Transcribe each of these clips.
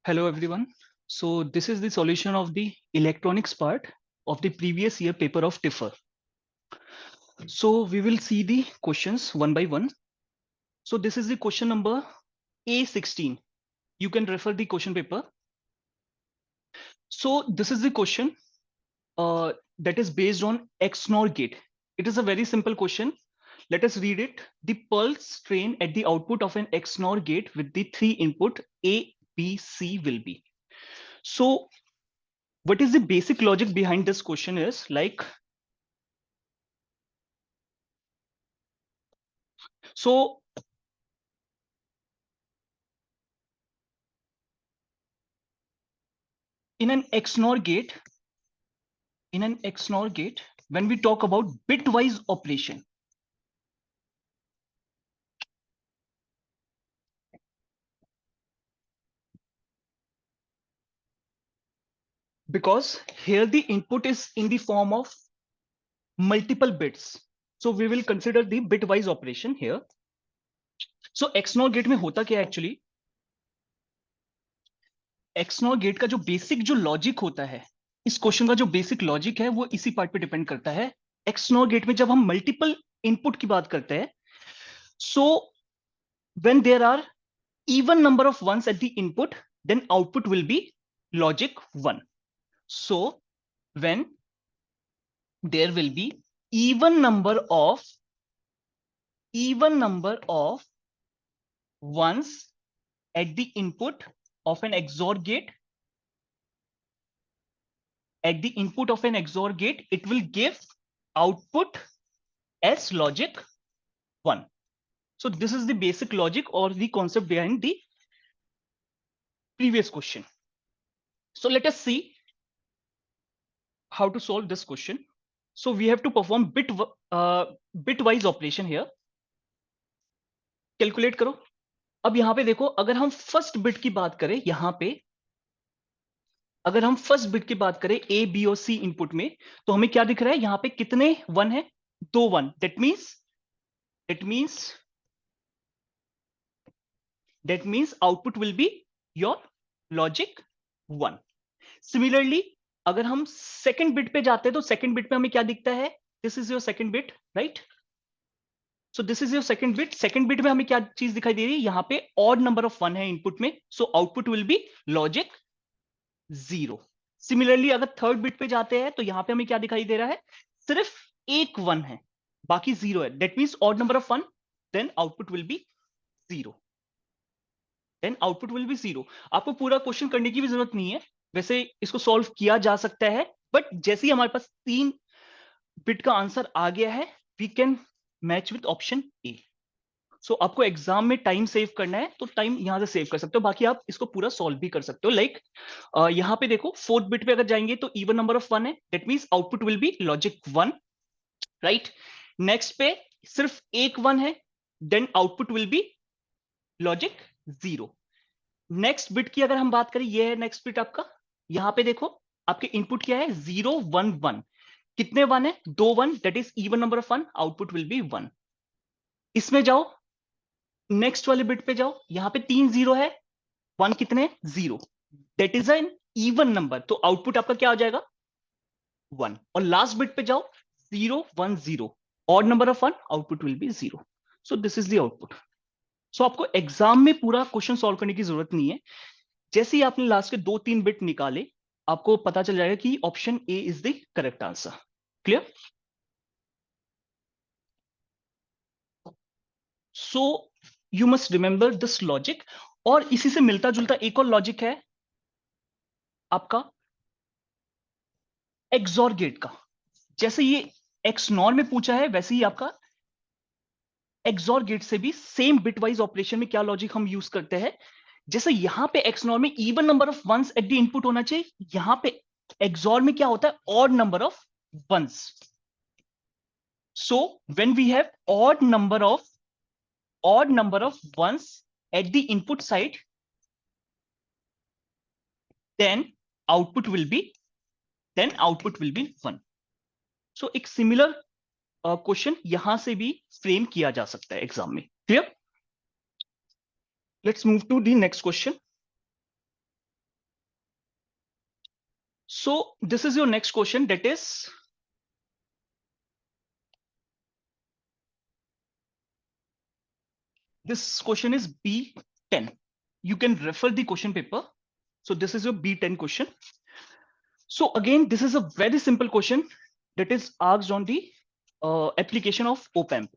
Hello everyone. So this is the solution of the electronics part of the previous year paper of TIFR. So we will see the questions one by one. So this is the question number A16. You can refer the question paper. So this is the question that is based on XNOR gate. It is a very simple question. Let us read it. The pulse train at the output of an XNOR gate with the three input A, B, C will be. So what is the basic logic behind this question is like, so in an XNOR gate, when we talk about bitwise operation, because here the input is in the form of multiple bits, so we will consider the bitwise operation here. So XNOR gate में होता क्या actually, XNOR gate का जो basic जो logic होता है, इस question का जो बेसिक लॉजिक है वो इसी पार्ट पे डिपेंड करता है. XNOR गेट में जब हम मल्टीपल इनपुट की बात करते हैं, so when there are even number of ones at the input, then output will be logic 1. So when there will be even number of ones at the input of an XOR gate, it will give output as logic 1. So this is the basic logic or the concept behind the previous question. So let us see how to solve this question. So we have to perform bitwise operation here. Calculate करो. अब यहां पे देखो, अगर हम first bit की बात करें, यहां पे अगर हम फर्स्ट बिट की बात करें ए बी और सी इनपुट में, तो हमें क्या दिख रहा है, यहां पे कितने वन है, 2 1. That means output will be your logic 1. Similarly अगर हम सेकंड बिट पे जाते हैं, तो सेकंड बिट पे हमें क्या दिखता है, this is your second bit, right. So this is your second bit. Second bit में हमें क्या चीज दिखाई दे रही है, यहां पे ऑड नंबर ऑफ 1 है इनपुट में, so output will be logic 0. Similarly अगर थर्ड बिट पे जाते हैं, तो यहां पे हमें क्या दिखाई दे रहा है, सिर्फ एक 1 है, बाकी 0 है. That means odd number of 1, then output will be 0. आपको पूरा क्वेश्चन करने की भी जरूरत नहीं है, वैसे इसको सॉल्व किया जा सकता है, बट जैसे ही हमारे पास 3 बिट का आंसर आ गया है, we can match with option A. So आपको एग्जाम में टाइम सेव करना है, तो टाइम यहां से सेव कर सकते हो, बाकी आप इसको पूरा सॉल्व भी कर सकते हो. लाइक यहां पे देखो, फोर्थ बिट पे अगर जाएंगे तो इवन नंबर ऑफ 1 है, that means output will be logic 1, right. Next पे सिर्फ एक 1 है, then output will be logic 0. Next bit की अगर हम बात करें, ये है नेक्स्ट बिट आपका. यहां पे देखो आपके इनपुट क्या है, 0 1 1. कितने 1 है, 2 1, that is even number of 1, output will be 1. इसमें जाओ, नेक्स्ट वाले बिट पे जाओ, यहां पे 3 0 है, 1 कितने, 0, that is an even number, तो आउटपुट आपका क्या हो जाएगा, 1. और लास्ट बिट पे जाओ, 0 1 0, odd number of 1, output will be 0. So this is the output. So आपको एग्जाम में पूरा क्वेश्चन सॉल्व करने की जरूरत नहीं है, जैसे ही आपने लास्ट के 2-3 बिट निकाले, आपको पता चल जाएगा कि option A is the correct answer. Clear. So you must remember this logic. और इसी से मिलता जुलता एक और लॉजिक है आपका एक्सॉर गेट का. जैसे ये एक्सनॉर में पूछा है, वैसे ही आपका एक्सॉर गेट से भी सेम बिटवाइज ऑपरेशन में क्या लॉजिक हम यूज करते हैं. जैसे यहां पे एक्सनॉर में even number of ones at the input होना चाहिए, यहां पे एक्सॉर में क्या होता है, odd number of ones. So when we have odd number of ones at the input side, then output will be 1. So एक सिमिलर क्वेश्चन यहां से भी फ्रेम किया जा सकता है एग्जाम में. Clear. Let's move to the next question. So this is your next question, that is this question is B10. You can refer the question paper. So this is your B10 question. So again, this is a very simple question that is asked on the application of op-amp.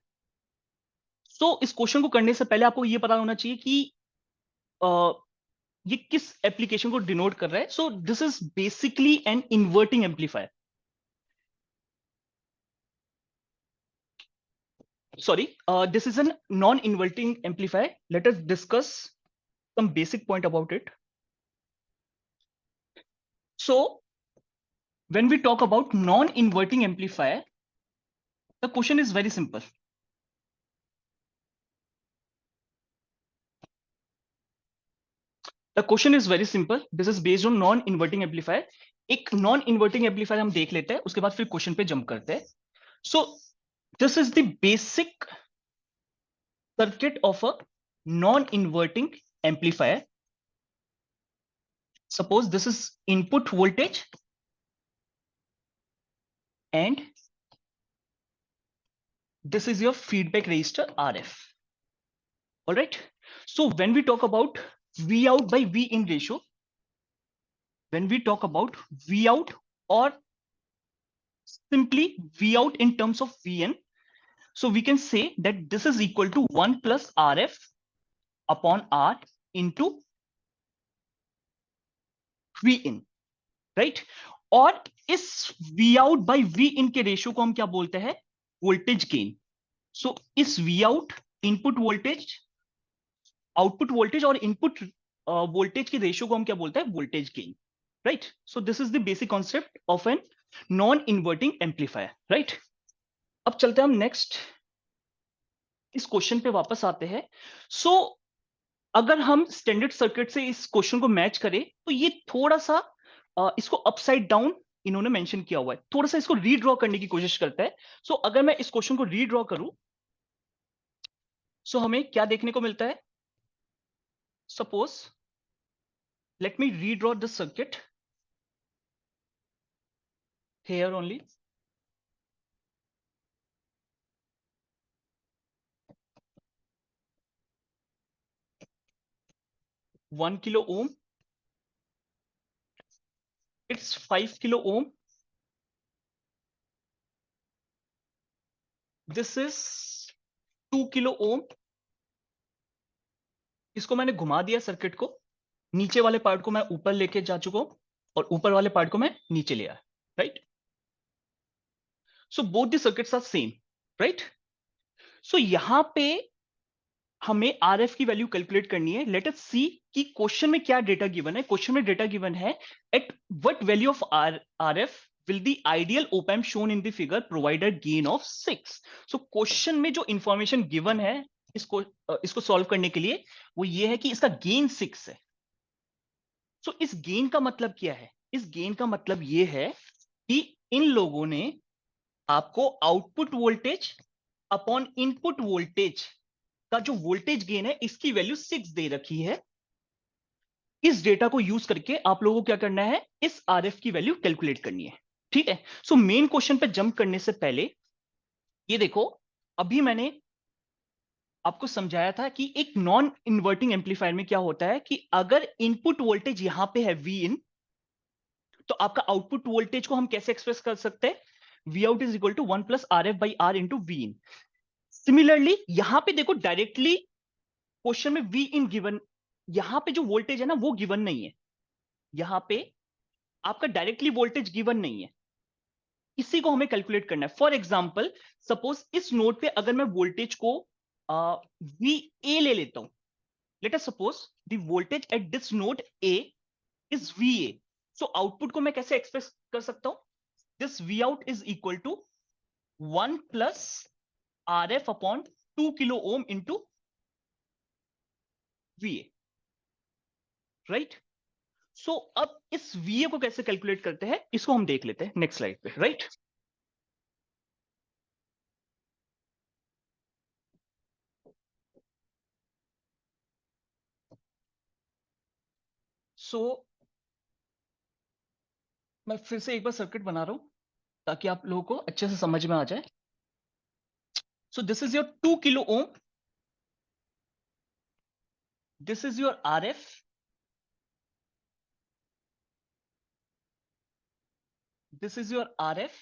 So इस question को करने से पहले आपको ये पता होना चाहिए कि ये किस एप्लीकेशन को डिनोट कर रहा है. So this is basically an inverting amplifier. Sorry, this is a non-inverting amplifier. Let us discuss some basic point about it. So when we talk about non-inverting amplifier, the question is very simple. The question is very simple. This is based on non-inverting amplifier. एक non-inverting amplifier हम देख लेते हैं, उसके बाद फिर question पे jump करते हैं. So this is the basic circuit of a non-inverting amplifier. Suppose this is input voltage and this is your feedback resistor RF. All right. So when we talk about V out by V in ratio, when we talk about V out or simply V out in terms of Vn, so we can say that this is equal to 1 plus RF upon R into Vin, right? और इस V out by V in के ratio को हम क्या बोलते हैं? Voltage gain. सो इस V out input voltage, output voltage और इनपुट वोल्टेज के रेशियो को हम क्या बोलते हैं? Voltage gain, right? So this is the basic concept of an non inverting amplifier, right? अब चलते हैं हम नेक्स्ट इस क्वेश्चन पे वापस आते हैं. सो अगर हम स्टैंडर्ड सर्किट से इस क्वेश्चन को मैच करें तो ये थोड़ा सा इसको अपसाइड डाउन इन्होंने मेंशन किया हुआ है. थोड़ा सा इसको रीड्रॉ करने की कोशिश करता है. सो अगर मैं इस क्वेश्चन को रीड्रॉ करूं, सो हमें क्या देखने को मिलता है? Suppose let me redraw the circuit here only. One kilo ohm, it's 5 kilo ohm. This is 2 kilo ohm. इसको मैंने घुमा दिया सर्किट को, नीचे वाले पार्ट को मैं ऊपर लेके जा चुका हूं और ऊपर वाले पार्ट को मैं नीचे ले आया, right? So both the circuits are same, right? So यहां पे हमें आरएफ की वैल्यू कैलकुलेट करनी है. लेट अस सी कि क्वेश्चन में क्या डेटा गिवन है. क्वेश्चन में डेटा गिवन है at what value of RF will the ideal op amp shown in the figure provide a gain of 6. So question में जो इंफॉर्मेशन गिवन है इसको सॉल्व करने के लिए वो ये है कि इसका गेन 6 है. सो इस गेन का मतलब क्या है? इस गेन का मतलब ये है कि इन लोगों ने आपको output voltage upon input voltage का जो वोल्टेज गेन है इसकी वैल्यू 6 दे रखी है. इस डेटा को यूज करके आप लोगों को क्या करना है? इस आरएफ की वैल्यू कैलकुलेट करनी है, ठीक है? सो मेन क्वेश्चन पे जंप करने से पहले ये देखो, अभी मैंने आपको समझाया था कि एक नॉन इन्वर्टिंग एम्पलीफायर में क्या होता है कि अगर इनपुट वोल्टेज यहां पे है वी इन, तो आपका आउटपुट वोल्टेज को हम कैसे एक्सप्रेस कर सकते हैं? V out is equal to 1 plus R F by R into V in. Similarly यहां पे देखो, डायरेक्टली क्वेश्चन में वी इन गिवन, यहां पे जो वोल्टेज है ना वो गिवन नहीं है. यहां पे आपका डायरेक्टली वोल्टेज गिवन नहीं है, इसी को हमें कैलकुलेट करना है. फॉर एग्जाम्पल, सपोज इस नोड पे अगर मैं वोल्टेज को वी ए ले लेता हूं. Let us suppose the voltage at this node A is V A. So output को मैं कैसे एक्सप्रेस कर सकता हूं? This V out is equal to 1 plus R F upon 2 kilo ohm into V A, right? So अब इस V A को कैसे कैलकुलेट करते हैं इसको हम देख लेते हैं नेक्स्ट स्लाइड पे, राइट? सो मैं फिर से एक बार सर्किट बना रहा हूं ताकि आप लोगों को अच्छे से समझ में आ जाए. So this is your 2 kilo ohm. This is your RF. This is your RF.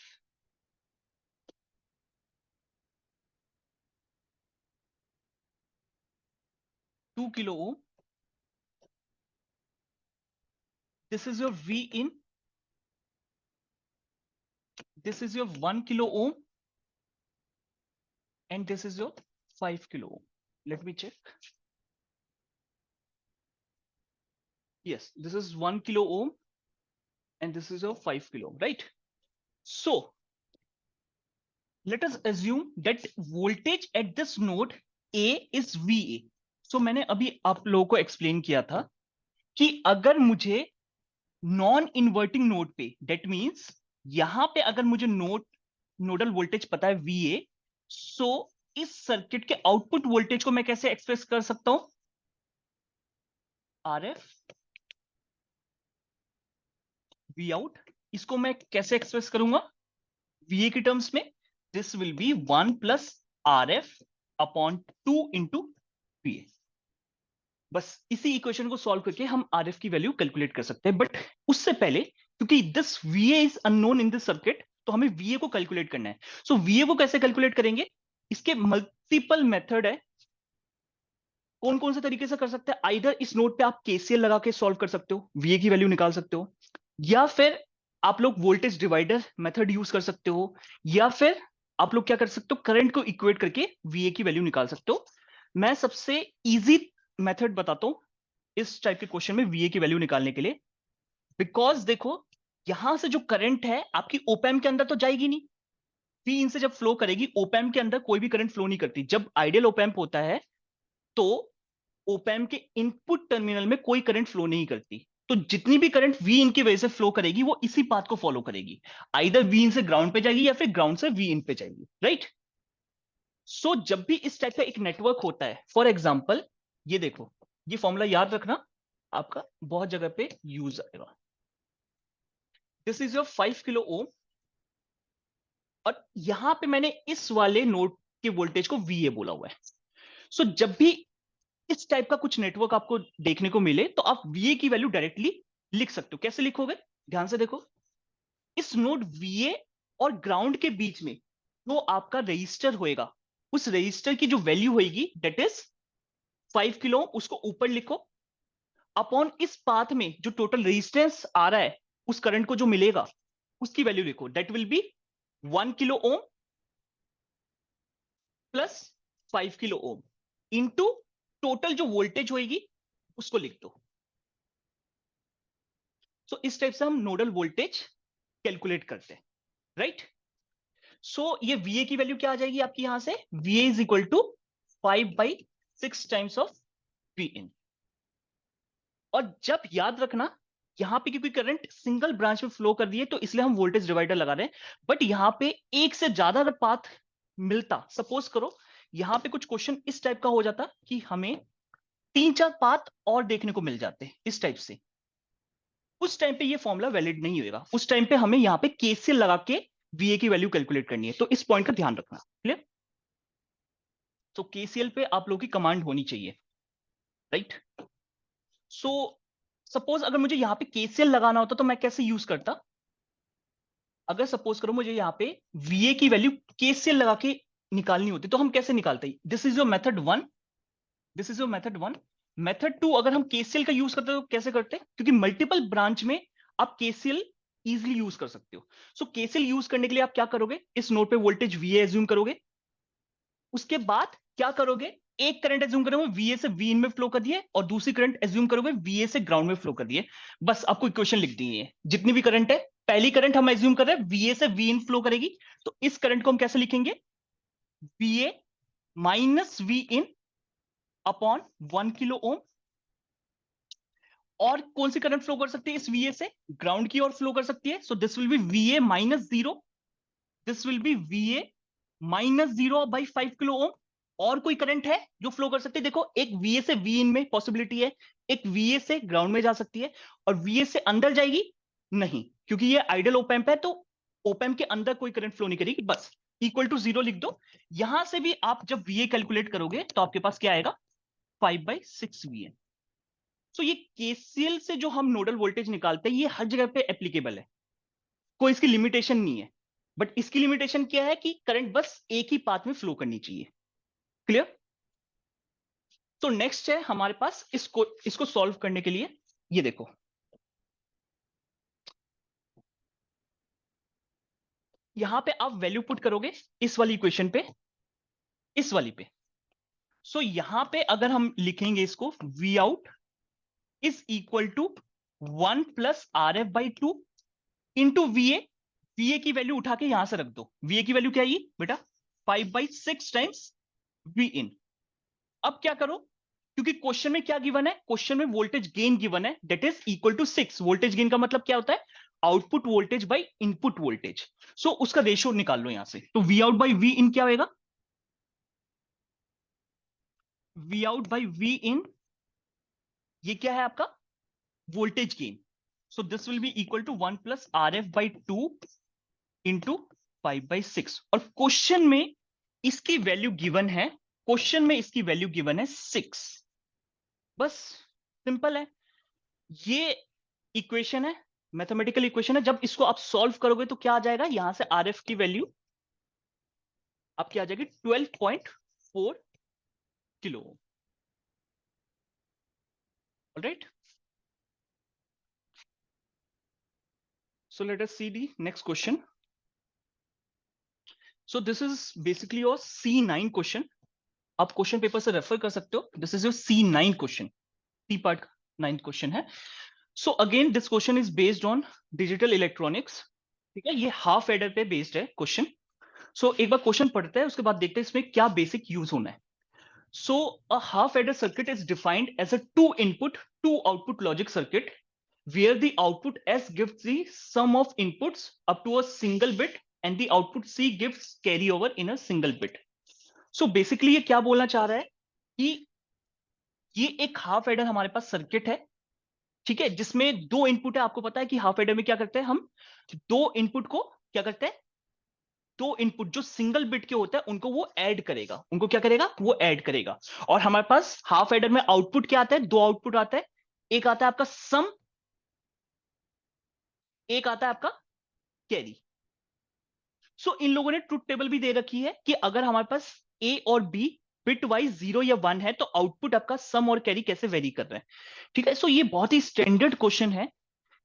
2 kilo ohm. This is your V in. This is your 1 kilo ohm. And this is your 5 kilo ohm. Let me check. Yes, this is 1 kilo ohm. And this is your 5 kilo ohm, right? So let us assume that voltage at this node A is VA. So मैंने अभी आप लोगों को explain किया था कि अगर मुझे नॉन इन्वर्टिंग नोड पे, दैट मींस यहां पे अगर मुझे नोडल वोल्टेज पता है VA, सो इस सर्किट के आउटपुट वोल्टेज को मैं कैसे एक्सप्रेस कर सकता हूं? RF V आउट, इसको मैं कैसे एक्सप्रेस करूंगा VA की टर्म्स में? This will be 1 plus RF upon 2 into VA. बस इसी इक्वेशन को सॉल्व करके हम RF की वैल्यू कैलकुलेट कर सकते हैं. बट उससे पहले, क्योंकि this VA is unknown in this circuit, तो हमें VA को कैलकुलेट करना है. सो VA को कैसे कैलकुलेट करेंगे? इसके मल्टीपल मेथड है. कौन कौन से तरीके से कर सकते हैं? आइदर इस नोट पे आप KCL लगा के सॉल्व कर सकते हो, VA की वैल्यू निकाल सकते हो, या फिर आप लोग वोल्टेज डिवाइडर मेथड यूज कर सकते हो, या फिर आप लोग क्या कर सकते हो, करंट को इक्वेट करके VA की वैल्यू निकाल सकते हो. मैं सबसे इजी मेथड बताता हूं इस टाइप के क्वेश्चन में VA की वैल्यू निकालने के लिए. बिकॉज देखो, यहां से जो करंट है आपकी ओपैम्प के अंदर तो जाएगी नहीं. V इन से जब फ्लो करेगी, ओपैम्प के अंदर कोई भी करंट फ्लो नहीं करती. जब आइडियल ओपैम्प होता है तो ओपैम्प के इनपुट टर्मिनल में कोई करंट फ्लो नहीं करती. तो जितनी भी करंट V इन की वजह से फ्लो करेगी वो इसी पाथ को फॉलो करेगी. आइदर V इन से ग्राउंड पे जाएगी या फिर ग्राउंड से V इन पे जाएगी, राइट? सो जब भी इस टाइप का एक नेटवर्क होता है, फॉर एग्जाम्पल ये देखो, ये फॉर्मूला याद रखना, आपका बहुत जगह पे यूज आएगा. This is your 5 kilo ohm, और यहां पे मैंने इस वाले नोड के वोल्टेज को VA बोला हुआ है. सो जब भी इस टाइप का कुछ नेटवर्क आपको देखने को मिले तो आप VA की वैल्यू डायरेक्टली लिख सकते हो. कैसे लिखोगे? ध्यान से देखो, इस नोड VA और ग्राउंड के बीच में जो आपका रजिस्टर होएगा, उस रजिस्टर की जो वैल्यू होगी दैट इज 5 किलो, उसको ऊपर लिखो, अपॉन इस पाथ में जो टोटल रेजिस्टेंस आ रहा है, उस करंट को जो मिलेगा उसकी वैल्यू लिखो. That will be 1 kilo ohm plus 5 kilo ohm into total जो वोल्टेज होगी उसको लिख दो. सो इस टाइप से हम नोडल वोल्टेज कैलकुलेट करते हैं, राइट? सो ये VA की वैल्यू क्या आ जाएगी आपकी यहां से? VA is equal to 5/6 times of V in. और जब याद रखना, यहां पे क्योंकि करंट सिंगल ब्रांच में फ्लो कर रही है तो इसलिए हम वोल्टेज डिवाइडर लगा रहे हैं. बट यहां पे एक से ज्यादा अगर पाथ मिलता, सपोज करो यहां पे कुछ क्वेश्चन इस टाइप का हो जाता कि हमें 3-4 पाथ और देखने को मिल जाते इस टाइप से, उस टाइम पे ये फॉर्मूला वैलिड नहीं होगा. उस टाइम पे हमें यहाँ पे KCL लगा के VA की वैल्यू कैलकुलेट करनी है. तो इस पॉइंट का ध्यान रखना. क्लियर? तो KCL पे आप लोगों की कमांड होनी चाहिए, राइट? सो सपोज अगर मुझे यहाँ पे KCL लगाना होता तो मैं कैसे यूज करता? अगर सपोज करो मुझे यहाँ पे VA की वैल्यू KCL लगा के निकालनी होती तो हम कैसे निकालते? This is your method 1, this is your method 1. Method 2 अगर हम KCL का यूज करते तो कैसे करते? क्योंकि मल्टीपल ब्रांच में आप KCL इजिली यूज कर सकते हो. सो KCL यूज करने के लिए आप क्या करोगे? इस नोड पे वोल्टेज VA एज्यूम करोगे, उसके बाद क्या करोगे? एक करंट एज्यूम करोगे VA से V इन में फ्लो कर दिए, और दूसरी करंट एज्यूम करोगे VA से ग्राउंड में फ्लो कर दिए. बस आपको इक्वेशन लिख दी है. जितनी भी करंट है, पहली करंट हम एज्यूम कर रहे हैं VA से V इन फ्लो करेगी, तो इस करंट को हम कैसे लिखेंगे? VA माइनस V इन अपॉन 1 किलो ओम. और कौन सी करंट फ्लो कर सकती है इस VA से? ग्राउंड की ओर फ्लो कर सकती है. So this will B VA minus 0, this will B VA minus 0 by 5 kilo ohm. और कोई करंट है जो फ्लो कर सकती है? देखो, एक VA से V इन में पॉसिबिलिटी है, एक VA से ग्राउंड में जा सकती है, और VA से अंदर जाएगी नहीं, क्योंकि ये आइडल ओपैम्प है, तो ओपैम्प के अंदर कोई करंट फ्लो नहीं करेगी, बस इक्वल टू 0 लिख दो। यहां से भी आप जब VA कैलकुलेट करोगे तो आपके पास क्या आएगा, 5/6 VN। सो ये KCL से जो हम नोडल वोल्टेज निकालते हैं, ये हर जगह पे एप्लीकेबल है, कोई इसकी लिमिटेशन नहीं है। बट इसकी लिमिटेशन क्या है कि करंट बस एक ही पाथ में फ्लो करनी चाहिए। क्लियर? तो नेक्स्ट है हमारे पास इसको सॉल्व करने के लिए, ये देखो, यहां पे आप वैल्यू पुट करोगे इस वाली इक्वेशन पे, इस वाली पे। सो यहां पे अगर हम लिखेंगे इसको, V out is equal to 1 + RF/2 into VA। VA की वैल्यू उठा के यहां से रख दो। VA की वैल्यू क्या है बेटा, 5/6 टाइम्स V इन। अब क्या करो, क्योंकि क्वेश्चन में क्या गिवन है, क्वेश्चन में वोल्टेज गेन गिवन है, that is equal to 6। Voltage gain का मतलब क्या होता है, output voltage by input voltage. So उसका रेशियो निकाल लो यहां से। तो V out by V in क्या होगा, V out by V in, ये क्या है आपका voltage gain. So this will be equal to 1 + RF/2 into 5/6। और क्वेश्चन में इसकी वैल्यू गिवन है, क्वेश्चन में इसकी वैल्यू गिवन है 6। बस सिंपल है, ये इक्वेशन है, मैथमेटिकल इक्वेशन है। जब इसको आप सॉल्व करोगे तो क्या आ जाएगा, यहां से RF की वैल्यू आपकी आ जाएगी 12.4 kilo. Alright, so let us see the next question. So this is basically your C9 question. आप क्वेश्चन पेपर से रेफर कर सकते हो। This is your C9 question, C part 9 question है। So again this question is based on digital electronics. ठीक है, ये half adder पे बेस्ड है क्वेश्चन। सो एक बार क्वेश्चन पढ़ते हैं, उसके बाद देखते हैं इसमें क्या बेसिक यूज होना है। So a half adder circuit is defined as a 2 input 2 output logic circuit where the output S gives the sum of inputs up to a single bit and the output C gives carry over in a single bit. So basically ये क्या बोलना चाह रहा है कि ये एक half adder हमारे पास सर्किट है, ठीक है, जिसमें 2 इनपुट है। आपको पता है कि हाफ एडर में क्या करते हैं हम, 2 इनपुट को क्या करते हैं, 2 इनपुट जो सिंगल बिट के होते हैं उनको वो ऐड करेगा, उनको क्या करेगा, वो ऐड करेगा। और हमारे पास हाफ एडर में आउटपुट क्या आता है, 2 आउटपुट आता है, एक आता है आपका सम, एक आता है आपका कैरी। सो इन लोगों ने ट्रुथ टेबल भी दे रखी है कि अगर हमारे पास ए और बी बिट वाइज 0 या 1 है तो आउटपुट आपका सम और कैरी कैसे वेरी कर रहे हैं। ठीक है, सो ये बहुत ही स्टैंडर्ड क्वेश्चन है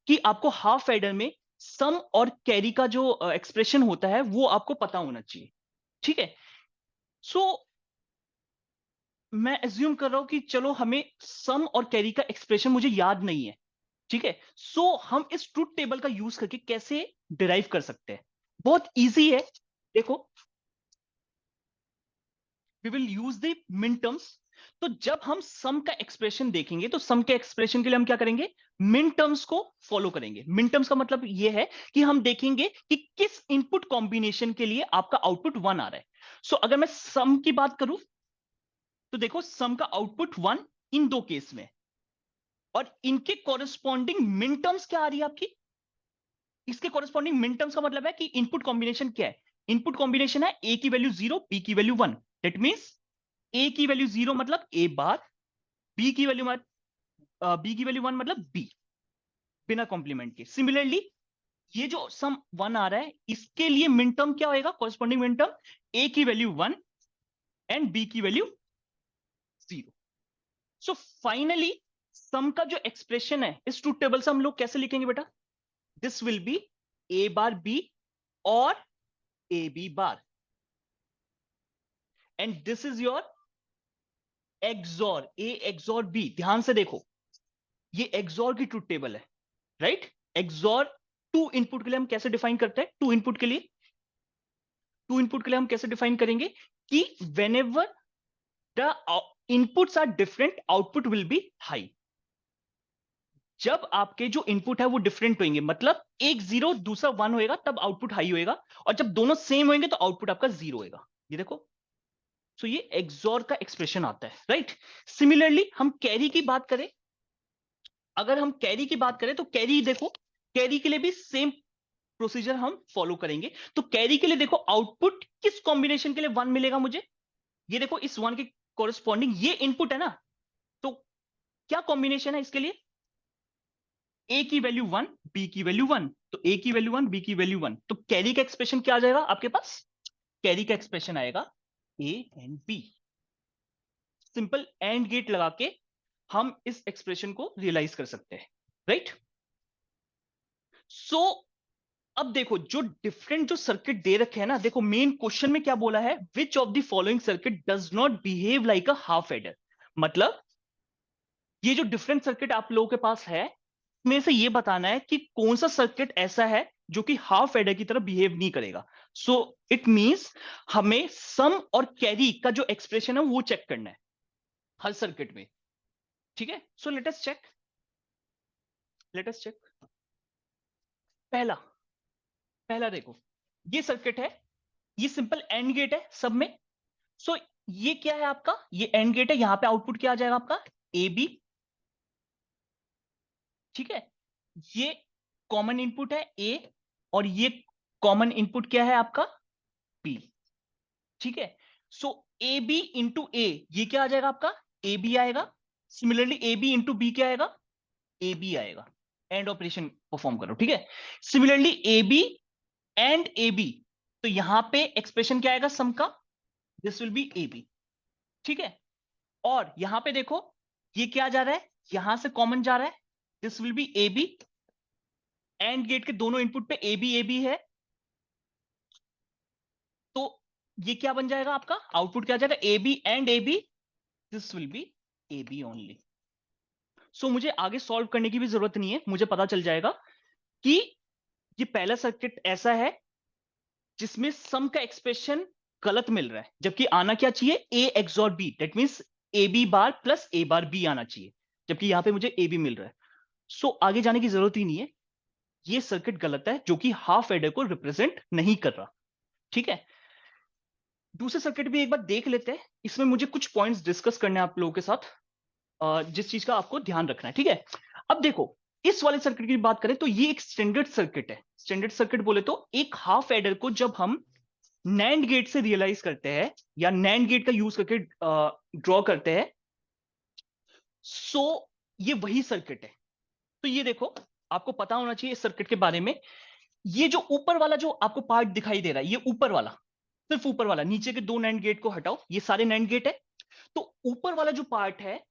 कि आपको हाफ एडर में सम और कैरी का जो एक्सप्रेशन होता है वो आपको पता होना चाहिए। ठीक है, सो मैं एज्यूम कर रहा हूं कि चलो हमें सम और कैरी का एक्सप्रेशन मुझे याद नहीं है। ठीक है, सो हम इस ट्रुथ टेबल का यूज करके कैसे डिराइव कर सकते हैं, बहुत इजी है। देखो, वी विल यूज द मिन टर्म्स। तो जब हम सम का एक्सप्रेशन देखेंगे तो सम के एक्सप्रेशन के लिए हम क्या करेंगे, मिन टर्म्स को फॉलो करेंगे। मिन टर्म्स का मतलब यह है कि हम देखेंगे कि किस इनपुट कॉम्बिनेशन के लिए आपका आउटपुट 1 आ रहा है। सो अगर मैं सम की बात करूं तो देखो सम का आउटपुट 1 इन 2 केस में, और इनके कॉरेस्पॉन्डिंग मिन टर्म्स क्या आ रही है आपकी, इसके कॉरेस्पॉन्डिंग मिन टर्म्स का मतलब है कि इनपुट कॉम्बिनेशन क्या है। इनपुट कॉम्बिनेशन है ए की वैल्यू 0, बी की वैल्यू 1। दैट मीन्स ए की वैल्यू 0 मतलब ए बार, बी की वैल्यू बी की वैल्यू 1 मतलब बी, बिना कॉम्प्लीमेंट के। सिमिलरली ये जो सम 1 आ रहा है इसके लिए मिन टर्म क्या होगा, कॉरेस्पॉन्डिंग मिन टर्म ए की वैल्यू 1 एंड बी की वैल्यू 0। सो फाइनली सम का जो एक्सप्रेशन है इस ट्रूथ टेबल से हम लोग कैसे लिखेंगे बेटा, this will be A bar B और A B bar, and this is your XOR A XOR B. ध्यान से देखो, ये एक्सॉर की ट्रूथ टेबल है, राइट। एक्सॉर 2 इनपुट के लिए हम कैसे डिफाइन करते हैं, 2 इनपुट के लिए, 2 इनपुट के लिए हम कैसे डिफाइन करेंगे कि whenever the inputs are different output will be high. जब आपके जो इनपुट है वो डिफरेंट होंगे, मतलब एक 0 दूसरा 1 होएगा तब आउटपुट हाई होएगा, और जब दोनों सेम होंगे तो आउटपुट आपका 0 होएगा। ये देखो, सो ये एक्सॉर का एक्सप्रेशन आता है, राइट। सिमिलरली हम कैरी की बात करें, अगर हम कैरी की बात करें तो कैरी देखो, कैरी के लिए भी सेम प्रोसीजर हम फॉलो करेंगे। तो कैरी के लिए देखो आउटपुट किस कॉम्बिनेशन के लिए 1 मिलेगा मुझे, ये देखो इस 1 के कोरिस्पॉन्डिंग ये इनपुट है ना, तो क्या कॉम्बिनेशन है इसके लिए, ए की वैल्यू 1 बी की वैल्यू 1, तो ए की वैल्यू 1 बी की वैल्यू 1, तो कैरी का एक्सप्रेशन क्या आ जाएगा आपके पास, कैरी का एक्सप्रेशन आएगा A and B. Simple AND gate लगा के हम इस एक्सप्रेशन को रियलाइज कर सकते हैं, राइट। सो अब देखो जो डिफरेंट जो सर्किट दे रखे हैं ना, देखो मेन क्वेश्चन में क्या बोला है, which of the following circuit does not behave like a half adder, मतलब ये जो डिफरेंट सर्किट आप लोगों के पास है में से ये बताना है कि कौन सा सर्किट ऐसा है जो कि हाफ एडर की तरह बिहेव नहीं करेगा। सो इट मींस हमें सम और कैरी का जो एक्सप्रेशन है वो चेक करना है हर सर्किट में, ठीक है। सो लेट अस चेक, पहला पहला देखो ये सर्किट है, ये सिंपल एंड गेट है सब में। सो ये क्या है आपका, ये एंड गेट है, यहां पे आउटपुट क्या आ जाएगा आपका ए बी, ठीक है। ये कॉमन इनपुट है ए, और ये कॉमन इनपुट क्या है आपका बी, ठीक है। सो ए बी इंटू ए, ये क्या आ जाएगा आपका ए बी आएगा। Similarly A B into B क्या आएगा ए बी आएगा। एंड ऑपरेशन परफॉर्म करो, ठीक है। Similarly A B and A B, तो यहां पे एक्सप्रेशन क्या आएगा सम का, this will be A B, ठीक है। और यहां पे देखो ये क्या जा रहा है, यहां से कॉमन जा रहा है, this will be A B, AND gate के दोनों इनपुट पे ए बी है, तो ये क्या बन जाएगा आपका आउटपुट क्या आ जाएगा A B and A B, this will be A B only. So मुझे आगे सॉल्व करने की भी जरूरत नहीं है, मुझे पता चल जाएगा कि ये पहला सर्किट ऐसा है जिसमें सम का एक्सप्रेशन गलत मिल रहा है, जबकि आना क्या चाहिए A XOR B, that means A B bar plus A bar B आना चाहिए, जबकि यहां पे मुझे ए बी मिल रहा है। सो आगे जाने की जरूरत ही नहीं है, ये सर्किट गलत है जो कि हाफ एडर को रिप्रेजेंट नहीं कर रहा, ठीक है। दूसरे सर्किट भी एक बार देख लेते हैं, इसमें मुझे कुछ पॉइंट्स डिस्कस करने हैं आप लोगों के साथ, जिस चीज का आपको ध्यान रखना है, ठीक है। अब देखो इस वाले सर्किट की बात करें तो ये एक स्टैंडर्ड सर्किट है। स्टैंडर्ड सर्किट बोले तो एक हाफ एडर को जब हम नैंड गेट से रियलाइज करते हैं या नैंड गेट का यूज करके ड्रॉ करते हैं, सो ये वही सर्किट है। तो ये देखो आपको पता होना चाहिए इस सर्किट के बारे में, ये जो ऊपर वाला जो आपको पार्ट दिखाई दे रहा है, ये ऊपर वाला, सिर्फ ऊपर वाला, नीचे के 2 नैंड गेट को हटाओ, ये सारे नैंड गेट है। तो ऊपर वाला जो पार्ट है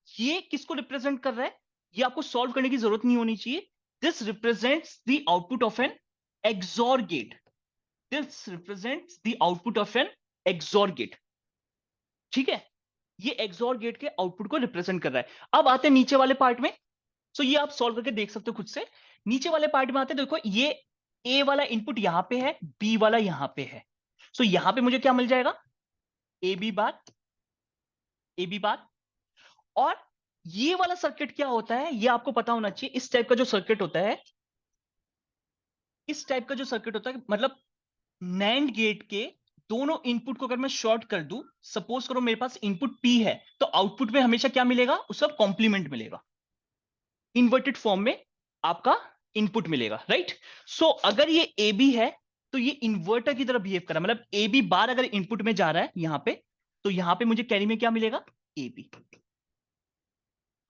ये किसको रिप्रेजेंट कर रहा है, ये आपको सॉल्व करने की जरूरत नहीं होनी चाहिए। This represents the output of an XOR gate, this represents the output of an XOR gate, ठीक है। ये एक्सॉर गेट के आउटपुट को रिप्रेजेंट कर रहा है। अब आते हैं नीचे वाले पार्ट में, सो ये आप सॉल्व करके देख सकते हो खुद से। नीचे वाले पार्ट में आते हैं, देखो ये ए वाला इनपुट यहां पे है, बी वाला यहां पे है, सो यहां पे मुझे क्या मिल जाएगा A B bar, A B बार। और ये वाला सर्किट क्या होता है ये आपको पता होना चाहिए, इस टाइप का जो सर्किट होता है, इस टाइप का जो सर्किट होता है, मतलब नैंड गेट के दोनों इनपुट को अगर मैं शॉर्ट कर दूं, सपोज करो मेरे पास इनपुट पी है, तो आउटपुट में हमेशा क्या मिलेगा उसका कॉम्प्लीमेंट मिलेगा, इन्वर्टेड फॉर्म में आपका इनपुट मिलेगा, राइट। सो अगर ये ए बी है तो ये इन्वर्टर की तरह बिहेव कर रहा है, मतलब ए बी बार अगर इनपुट में जा रहा है यहां पे, तो यहां पे मुझे कैरी में क्या मिलेगा ए बी।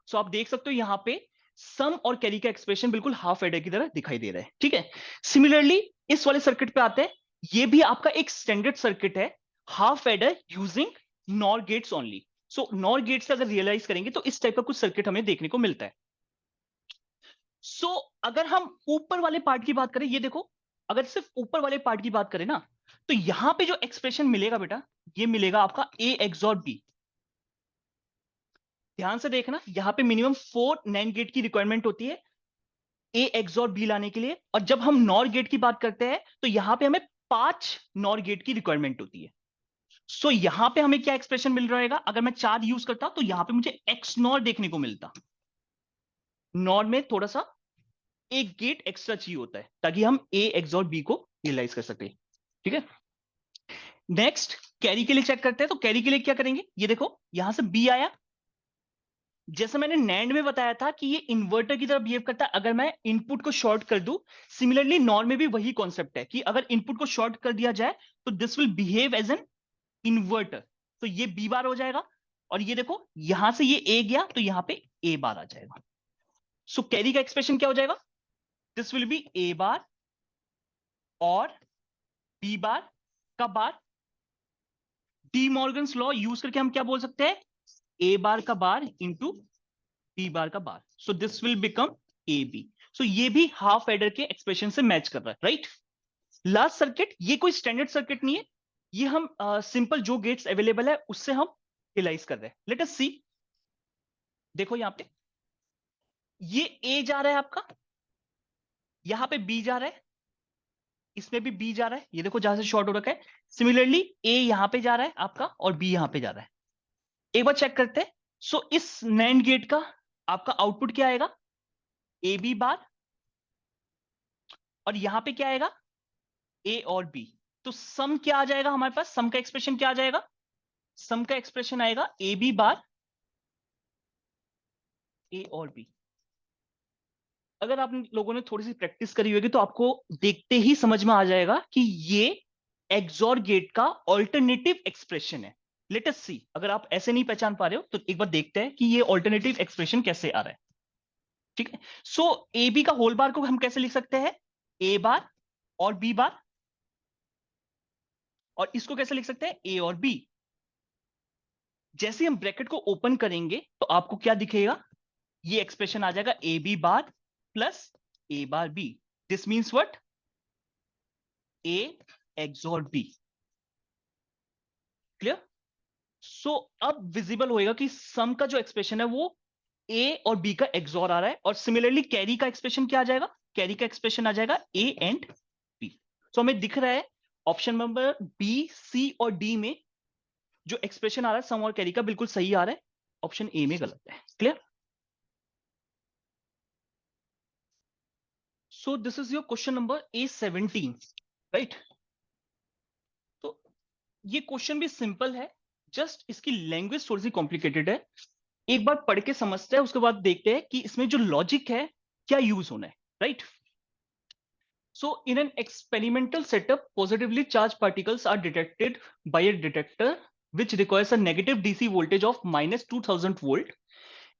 सो आप देख सकते हो यहां पे सम और कैरी का एक्सप्रेशन बिल्कुल हाफ एडर की तरह दिखाई दे रहा है, ठीक है। सिमिलरली इस वाले सर्किट पे आते हैं, ये भी आपका एक स्टैंडर्ड सर्किट है, half adder using NOR gates only. So NOR gates से अगर रियलाइज करेंगे तो इस टाइप का कुछ सर्किट हमें देखने को मिलता है। सो अगर हम ऊपर वाले पार्ट की बात करें, ये देखो अगर सिर्फ ऊपर वाले पार्ट की बात करें ना, तो यहां पे जो एक्सप्रेशन मिलेगा बेटा, ये मिलेगा आपका ए एक्सॉर बी। ध्यान से देखना, यहां पे मिनिमम 4 नैंड गेट की रिक्वायरमेंट होती है ए एक्सॉर बी लाने के लिए, और जब हम नॉर गेट की बात करते हैं तो यहां पे हमें 5 नॉर गेट की रिक्वायरमेंट होती है। सो यहां पे हमें क्या एक्सप्रेशन मिल रहेगा, अगर मैं 4 यूज करता तो यहां पे मुझे एक्स नॉर देखने को मिलता। नॉर में थोड़ा सा एक गेट एक्स्ट्रा चाहिए होता है ताकि हम ए एक्सॉर बी को रियलाइज कर सके, ठीक है। नेक्स्ट कैरी के लिए चेक करते हैं, तो कैरी के लिए क्या करेंगे, ये देखो यहां से बी आया, जैसे मैंने नैंड में बताया था कि ये इन्वर्टर की तरह बिहेव करता है अगर मैं इनपुट को शॉर्ट कर दूं। सिमिलरली नॉर में भी वही कॉन्सेप्ट है कि अगर इनपुट को शॉर्ट कर दिया जाए तो this will behave as an inverter. तो ये बी बार हो जाएगा, और ये देखो यहां से ये ए गया तो यहां पे ए बार आ जाएगा। सो कैरी का एक्सप्रेशन क्या हो जाएगा? दिस विल बी ए बार और बी बार का बार। डी मॉर्गन्स लॉ यूज करके हम क्या बोल सकते हैं? ए बार का बार इंटू बी बार का bar. So this will become A B. So ये भी हाफ एडर के एक्सप्रेशन से मैच कर रहा है, राइट? लास्ट सर्किट, ये कोई स्टैंडर्ड सर्किट नहीं है, ये हम सिंपल जो गेट्स अवेलेबल है उससे हम रियलाइज कर रहे हैं। लेट अस सी। देखो यहां पे ये ए जा रहा है आपका, यहां पे बी जा रहा है, इसमें भी बी जा रहा है, ये देखो जहां से शॉर्ट हो रखा है। सिमिलरली ए यहां पे जा रहा है आपका और बी यहां पे जा रहा है। एक बार चेक करते हैं। सो इस नैंड गेट का आपका आउटपुट क्या आएगा? ए बी बार, और यहां पे क्या आएगा? ए और बी। तो सम क्या आ जाएगा हमारे पास? सम का एक्सप्रेशन क्या आ जाएगा? सम का एक्सप्रेशन आएगा ए बी बार ए और बी। अगर आप लोगों ने थोड़ी सी प्रैक्टिस करी होगी तो आपको देखते ही समझ में आ जाएगा कि ये एक्सॉर गेट का ऑल्टरनेटिव एक्सप्रेशन है। लेट अस सी। अगर आप ऐसे नहीं पहचान पा रहे हो तो एक बार देखते हैं कि ये ऑल्टरनेटिव एक्सप्रेशन कैसे आ रहा है। ठीक है। सो ए बी का होल बार को हम कैसे लिख सकते हैं? ए बार और बी बार। और इसको कैसे लिख सकते हैं? ए और बी। जैसे हम ब्रैकेट को ओपन करेंगे तो आपको क्या दिखेगा? ये एक्सप्रेशन आ जाएगा A B bar plus A bar B. This means what? A XOR B. Clear? So अब विजिबल होएगा कि सम का जो एक्सप्रेशन है वो ए और बी का एक्सॉर आ रहा है। और सिमिलरली कैरी का एक्सप्रेशन क्या आ जाएगा? कैरी का एक्सप्रेशन आ जाएगा ए एंड बी। सो हमें दिख रहा है ऑप्शन नंबर बी सी और डी में जो एक्सप्रेशन आ रहा है सम और कैरी का बिल्कुल सही आ रहा है, ऑप्शन ए में गलत है। Clear? So this is your question number A17, right? तो ये क्वेश्चन भी सिंपल है, जस्ट इसकी लैंग्वेज थोड़ी सी कॉम्प्लिकेटेड है। एक बार पढ़ के समझते हैं, उसके बाद देखते हैं कि इसमें जो लॉजिक है क्या यूज होना है, right? So in an experimental setup positively charge particles are detected by a detector which requires a negative DC voltage of -2000 volt.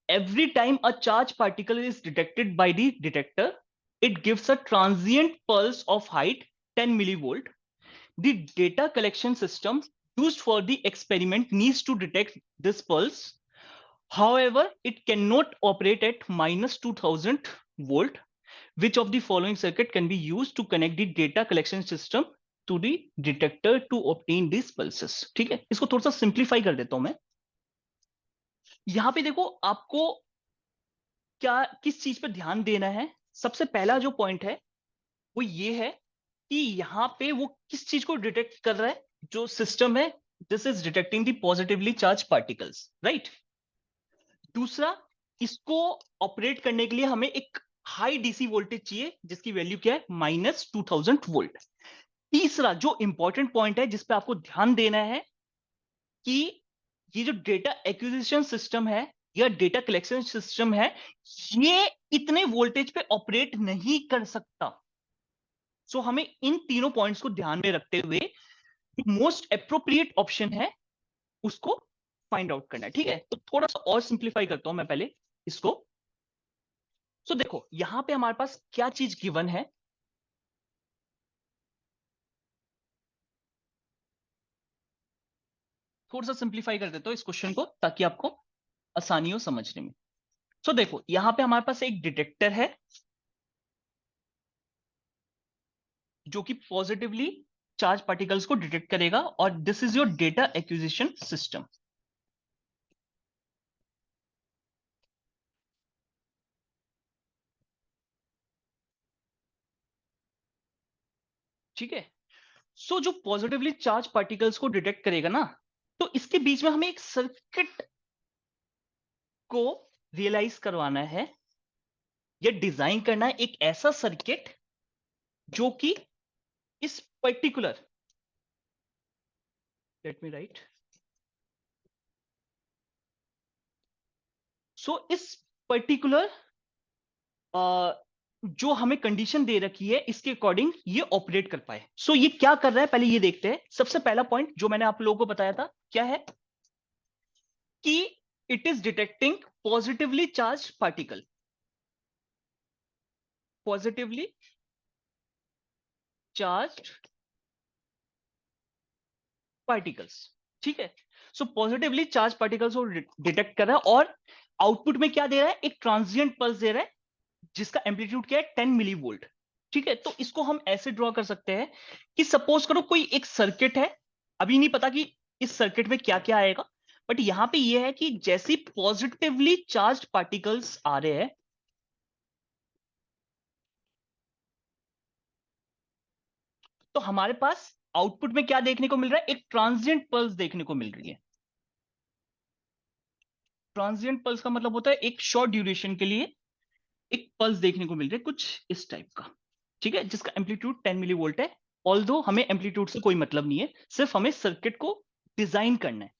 Every time a charge particle is detected by the detector, it gives a transient pulse of height 10 millivolt. The data collection system used for the experiment needs to detect this pulse. However, it cannot operate at -2000 volt. Which of the following circuit can be used to connect the data collection system to the detector to obtain these pulses? ठीक है, इसको थोड़ा सा simplify कर देता हूं मैं। यहां पे देखो आपको क्या किस चीज पर ध्यान देना है। सबसे पहला जो पॉइंट है वो ये है कि यहां पे वो किस चीज को डिटेक्ट कर रहा है? जो सिस्टम है, this is detecting the positively charge particles, right? दूसरा, इसको ऑपरेट करने के लिए हमें एक हाई डीसी वोल्टेज चाहिए जिसकी वैल्यू क्या है? -2000 वोल्ट। तीसरा जो इंपॉर्टेंट पॉइंट है जिस पे आपको ध्यान देना है कि ये जो डेटा एक्विजिशन सिस्टम है या डेटा कलेक्शन सिस्टम है, ये इतने वोल्टेज पे ऑपरेट नहीं कर सकता। सो हमें इन तीनों पॉइंट्स को ध्यान में रखते हुए मोस्ट अप्रोप्रिएट ऑप्शन है उसको फाइंड आउट करना है। ठीक है, तो थोड़ा सा और सिंप्लीफाई करता हूं मैं पहले इसको। सो देखो यहां पे हमारे पास क्या चीज गिवन है। थोड़ा सा सिंप्लीफाई कर देता हूं इस क्वेश्चन को ताकि आपको आसानी हो समझने में। सो देखो यहां पे हमारे पास एक डिटेक्टर है जो कि पॉजिटिवली चार्ज पार्टिकल्स को डिटेक्ट करेगा, और this is your data acquisition system. ठीक है। सो जो पॉजिटिवली चार्ज पार्टिकल्स को डिटेक्ट करेगा ना, तो इसके बीच में हमें एक सर्किट को रियलाइज करवाना है या डिजाइन करना है, एक ऐसा सर्किट जो कि इस पर्टिकुलर, लेट मी राइट, सो इस पर्टिकुलर जो हमें कंडीशन दे रखी है इसके अकॉर्डिंग ये ऑपरेट कर पाए। सो ये क्या कर रहा है पहले ये देखते हैं। सबसे पहला पॉइंट जो मैंने आप लोगों को बताया था क्या है कि it is detecting positively charge particle, positively charge particles. ठीक है, सो पॉजिटिवली चार्ज पार्टिकल्स को डिटेक्ट कर रहा है और आउटपुट में क्या दे रहा है, एक ट्रांजिएंट पल्स दे रहा है जिसका एम्पलीट्यूड क्या है 10 मिली वोल्ट। ठीक है, तो इसको हम ऐसे ड्रॉ कर सकते हैं कि सपोज करो कोई एक सर्किट है, अभी नहीं पता कि इस सर्किट में क्या क्या आएगा, बट यहां पे ये है कि जैसे पॉजिटिवली चार्ज पार्टिकल्स आ रहे हैं तो हमारे पास आउटपुट में क्या देखने को मिल रहा है, एक ट्रांजिएंट पल्स देखने को मिल रही है। ट्रांजिएंट पल्स का मतलब होता है एक शॉर्ट ड्यूरेशन के लिए एक पल्स देखने को मिल रहा है कुछ इस टाइप का। ठीक है, जिसका एम्पलीट्यूड 10 मिली वोल्ट है। ऑल्दो हमें एम्पलीट्यूड से कोई मतलब नहीं है, सिर्फ हमें सर्किट को डिजाइन करना है।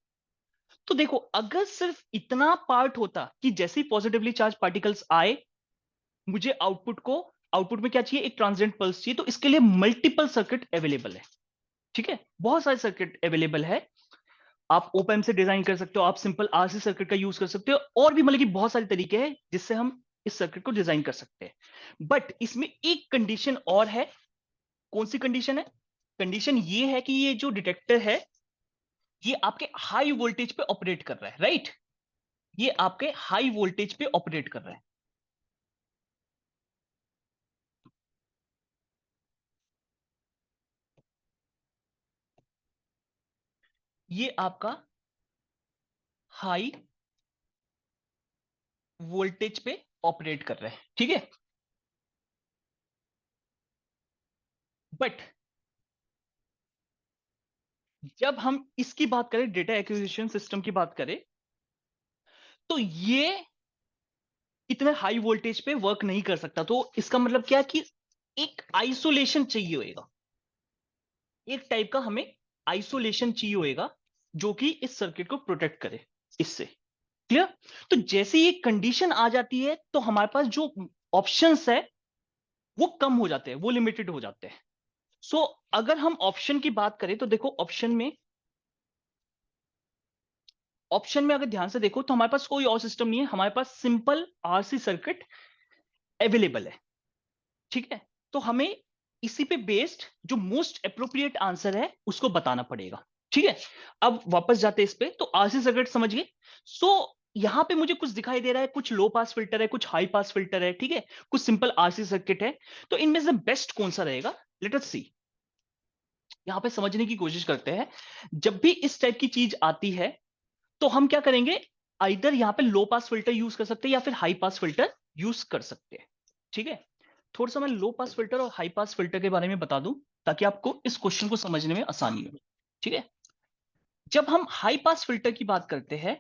तो देखो अगर सिर्फ इतना पार्ट होता कि जैसे ही पॉजिटिवली चार्ज पार्टिकल्स आए मुझे आउटपुट में क्या चाहिए, एक ट्रांजिएंट पल्स चाहिए, तो इसके लिए मल्टीपल सर्किट अवेलेबल है। ठीक है, बहुत सारे सर्किट अवेलेबल है। आप ओप एम्प से डिजाइन कर सकते हो, आप सिंपल आरसी सर्किट का यूज कर सकते हो, और भी मतलब कि बहुत सारे तरीके हैं जिससे हम इस सर्किट को डिजाइन कर सकते हैं। बट इसमें एक कंडीशन और है। कौन सी कंडीशन है? कंडीशन ये है कि ये जो डिटेक्टर है ये आपके हाई वोल्टेज पे ऑपरेट कर रहा है, राइट? ये आपके हाई वोल्टेज पे ऑपरेट कर रहा है। ये आपका हाई वोल्टेज पे ऑपरेट कर रहा है। ठीक है, बट जब हम इसकी बात करें, डेटा एक्विजिशन सिस्टम की बात करें, तो ये इतने हाई वोल्टेज पे वर्क नहीं कर सकता। तो इसका मतलब क्या कि एक आइसोलेशन चाहिए होगा, एक टाइप का हमें आइसोलेशन चाहिए होगा जो कि इस सर्किट को प्रोटेक्ट करे इससे। क्लियर? तो जैसे ये कंडीशन आ जाती है तो हमारे पास जो ऑप्शंस है वो कम हो जाते हैं, वो लिमिटेड हो जाते हैं। सो अगर हम ऑप्शन की बात करें तो देखो ऑप्शन में अगर ध्यान से देखो तो हमारे पास कोई और सिस्टम नहीं है, हमारे पास सिंपल आरसी सर्किट अवेलेबल है। ठीक है, तो हमें इसी पे बेस्ड जो मोस्ट अप्रोप्रिएट आंसर है उसको बताना पड़ेगा। ठीक है, अब वापस जाते हैं इस पे, तो आरसी सर्किट समझ गए। सो यहां पे मुझे कुछ दिखाई दे रहा है, कुछ लो पास फिल्टर है, कुछ हाई पास फिल्टर है, ठीक है, कुछ सिंपल आरसी सर्किट है। तो इनमें से बेस्ट कौन सा रहेगा, लेट अस सी। यहां पे समझने की कोशिश करते हैं। जब भी इस टाइप की चीज आती है तो हम क्या करेंगे, आइदर यहां पे लो पास फिल्टर यूज कर सकते हैं या फिर हाई पास फिल्टर यूज कर सकते हैं। ठीक है, थोड़ा सा मैं लो पास फिल्टर और हाई पास फिल्टर के बारे में बता दूं ताकि आपको इस क्वेश्चन को समझने में आसानी हो। ठीक है, जब हम हाई पास फिल्टर की बात करते हैं,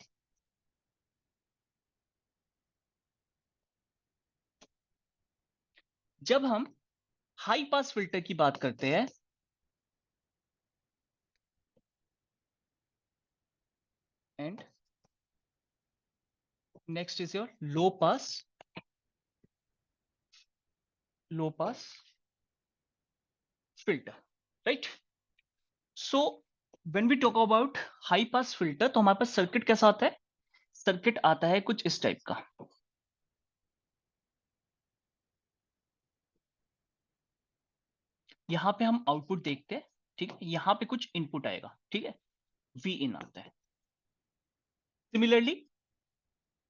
जब हम हाई पास फिल्टर की बात करते हैं, and next is your low pass filter, right? So when we talk about high pass filter तो हमारे पास सर्किट कैसा आता है, सर्किट आता है कुछ इस टाइप का। यहां पे हम आउटपुट देखते हैं, ठीक है, यहां पे कुछ इनपुट आएगा, ठीक है, वी इन आता है। सिमिलरली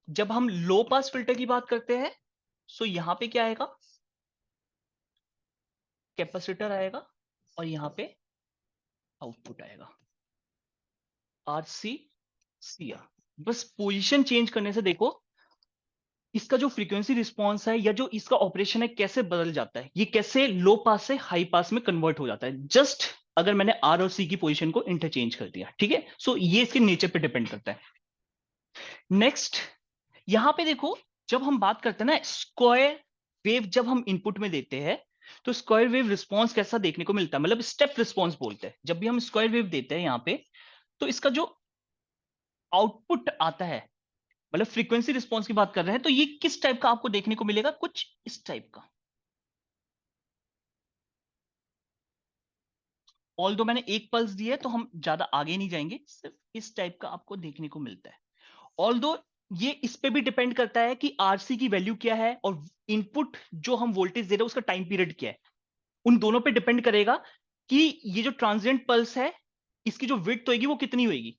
जब हम लो पास फिल्टर की बात करते हैं, सो यहां पे क्या आएगा, कैपेसिटर आएगा और यहां पे आउटपुट आएगा आर सी सी आर। बस पोजीशन चेंज करने से देखो इसका जो फ्रीक्वेंसी रिस्पॉन्स है या जो इसका ऑपरेशन है कैसे बदल जाता है, ये कैसे लो पास से हाई पास में कन्वर्ट हो जाता है, जस्ट अगर मैंने आर और सी की पोजीशन को इंटरचेंज कर दिया। ठीक है, सो ये इसके नेचर पे डिपेंड करता है। नेक्स्ट यहां पे देखो, जब हम बात करते हैं ना स्क्वायर वेव, जब हम इनपुट में देते हैं तो स्क्वायर वेव रिस्पॉन्स कैसा देखने को मिलता है, मतलब स्टेप रिस्पॉन्स बोलते हैं। जब भी हम स्क्वायर वेव देते हैं यहां पे तो इसका जो आउटपुट आता है मतलब फ्रीक्वेंसी रिस्पॉन्स की बात कर रहे हैं, तो ये किस टाइप का आपको देखने को मिलेगा? कुछ इस टाइप का। ऑल दो मैंने एक पल्स दी है तो हम ज्यादा आगे नहीं जाएंगे, सिर्फ इस टाइप का आपको देखने को मिलता है। ऑल दो ये इस पे भी डिपेंड करता है कि आरसी की वैल्यू क्या है और इनपुट जो हम वोल्टेज दे रहे हैं उसका टाइम पीरियड क्या है। उन दोनों पे डिपेंड करेगा कि ये जो ट्रांजिएंट पल्स है इसकी जो विड्थ होगी वो कितनी होगी।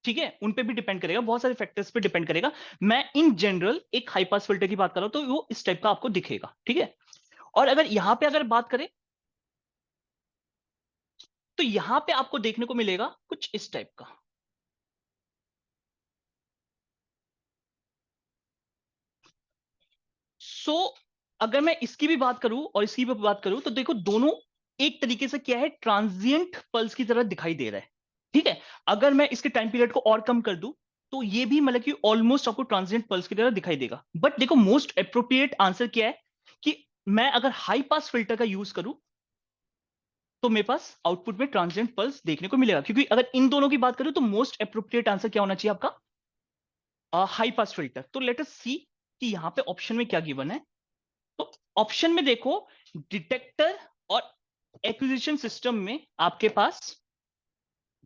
ठीक है, उन पे भी डिपेंड करेगा, बहुत सारे फैक्टर्स पे डिपेंड करेगा। मैं इन जनरल एक हाई पास फिल्टर की बात कर रहा हूं तो वो इस टाइप का आपको दिखेगा। ठीक है, और अगर यहां पे अगर बात करें तो यहां पे आपको देखने को मिलेगा कुछ इस टाइप का। सो अगर मैं इसकी भी बात करूं और इसकी भी बात करूं तो देखो दोनों एक तरीके से क्या है, ट्रांजिएंट पल्स की तरह दिखाई दे रहा है। ठीक है, अगर मैं इसके टाइम पीरियड को और कम कर दूं तो ये भी मतलब कि ऑलमोस्ट आपको ट्रांजिएंट पल्स की तरह दिखाई देगा। बट देखो मोस्ट अप्रोप्रिएट आंसर क्या है कि मैं अगर हाई पास फिल्टर का यूज करूं तो मेरे पास आउटपुट में ट्रांजिएंट पल्स देखने को मिलेगा, क्योंकि अगर इन दोनों की बात करूं तो मोस्ट अप्रोप्रिएट आंसर क्या होना चाहिए आपका? High pass filter. तो लेट अस सी कि यहां पे ऑप्शन में क्या गिवन है। तो ऑप्शन में देखो, डिटेक्टर और एक्विजिशन सिस्टम में आपके पास,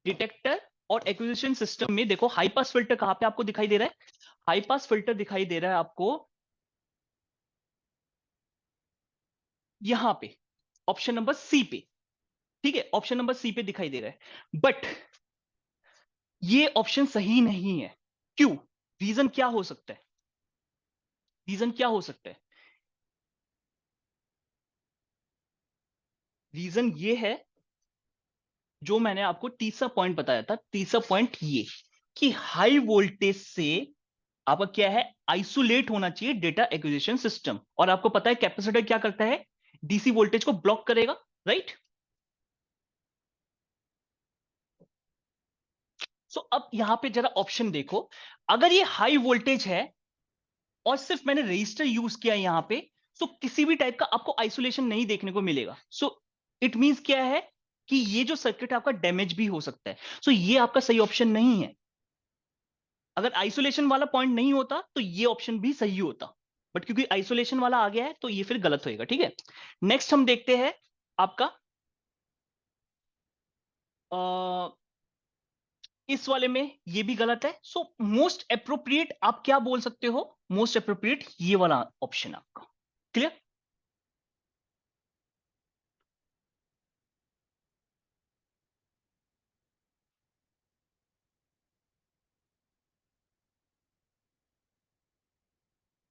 डिटेक्टर और एक्विजिशन सिस्टम में देखो हाई पास फिल्टर कहां पे आपको दिखाई दे रहा है? हाई पास फिल्टर दिखाई दे रहा है आपको यहां पे, ऑप्शन नंबर सी पे। ठीक है, ऑप्शन नंबर सी पे दिखाई दे रहा है, बट ये ऑप्शन सही नहीं है। क्यों? रीजन क्या हो सकता है? रीजन क्या हो सकता है? रीजन ये है, जो मैंने आपको तीसरा पॉइंट बताया था, तीसरा पॉइंट ये कि हाई वोल्टेज से आपका क्या है, आइसोलेट होना चाहिए डेटा एक्विजिशन सिस्टम। और आपको पता है कैपेसिटर क्या करता है? डीसी वोल्टेज को ब्लॉक करेगा, राइट? सो अब यहां पे जरा ऑप्शन देखो, अगर ये हाई वोल्टेज है और सिर्फ मैंने रजिस्टर यूज किया यहां पे, सो किसी भी टाइप का आपको आइसोलेशन नहीं देखने को मिलेगा। सो इट मींस क्या है कि ये जो सर्किट है आपका डैमेज भी हो सकता है। सो ये आपका सही ऑप्शन नहीं है। अगर आइसोलेशन वाला पॉइंट नहीं होता तो ये ऑप्शन भी सही होता, बट क्योंकि आइसोलेशन वाला आ गया है तो ये फिर गलत होएगा। ठीक है, नेक्स्ट हम देखते हैं आपका इस वाले में, ये भी गलत है। सो मोस्ट अप्रोप्रिएट आप क्या बोल सकते हो? मोस्ट अप्रोप्रिएट ये वाला ऑप्शन आपका। क्लियर?